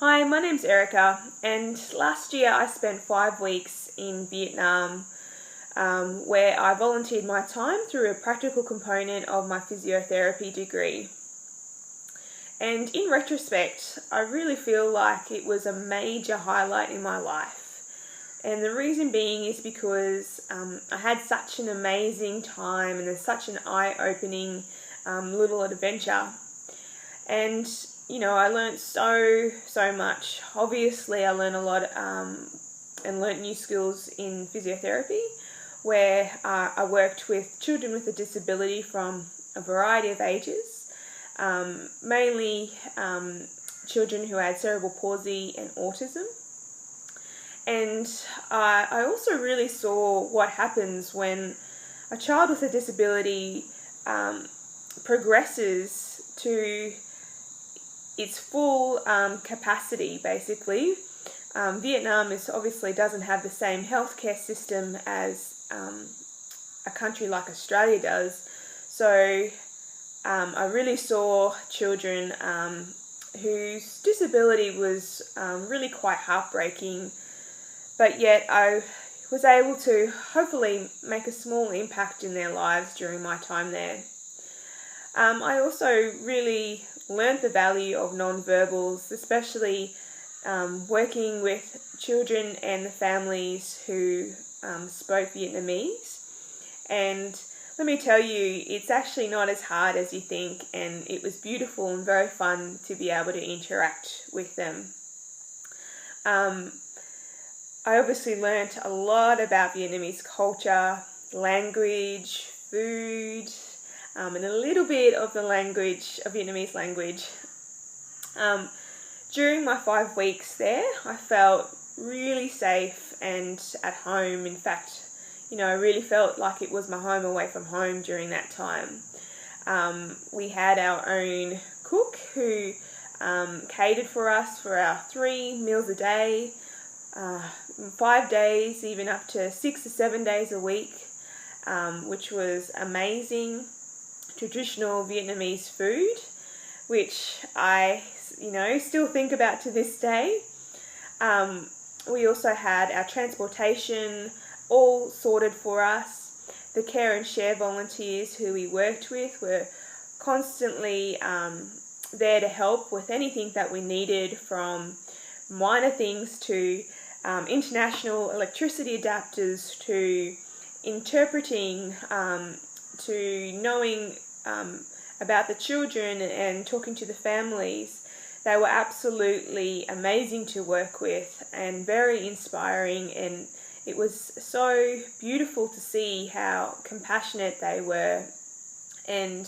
Hi, my name's Ericka, and last year I spent 5 weeks in Vietnam where I volunteered my time through a practical component of my physiotherapy degree. And in retrospect, I really feel like it was a major highlight in my life. And the reason being is because I had such an amazing time and there's such an eye-opening little adventure. And I learned so much. Obviously, I learned a lot and learnt new skills in physiotherapy, where I worked with children with a disability from a variety of ages, mainly children who had cerebral palsy and autism. And I also really saw what happens when a child with a disability progresses to its full capacity, basically. Vietnam obviously doesn't have the same healthcare system as a country like Australia does. So I really saw children whose disability was really quite heartbreaking, but yet I was able to hopefully make a small impact in their lives during my time there. I also really learned the value of non-verbals, especially working with children and the families who spoke Vietnamese. And let me tell you, it's actually not as hard as you think, and it was beautiful and very fun to be able to interact with them. I obviously learnt a lot about Vietnamese culture, language, food, and a little bit of the Vietnamese language. During my 5 weeks there, I felt really safe and at home. In fact, I really felt like it was my home away from home during that time. We had our own cook who catered for us for our 3 meals a day, 5 days, even up to 6 or 7 days a week, which was amazing. Traditional Vietnamese food, which I still think about to this day. We also had our transportation all sorted for us. The care and share volunteers who we worked with were constantly there to help with anything that we needed, from minor things to international electricity adapters, to interpreting, to knowing about the children and talking to the families. They were absolutely amazing to work with and very inspiring, and it was so beautiful to see how compassionate they were and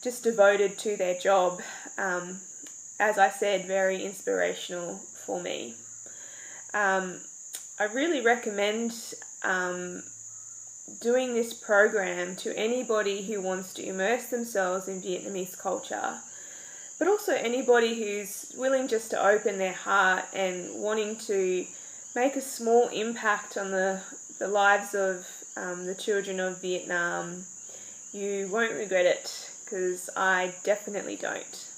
just devoted to their job. As I said, very inspirational for me. I really recommend doing this program to anybody who wants to immerse themselves in Vietnamese culture, but also anybody who's willing just to open their heart and wanting to make a small impact on the lives of the children of Vietnam. You won't regret it, because I definitely don't.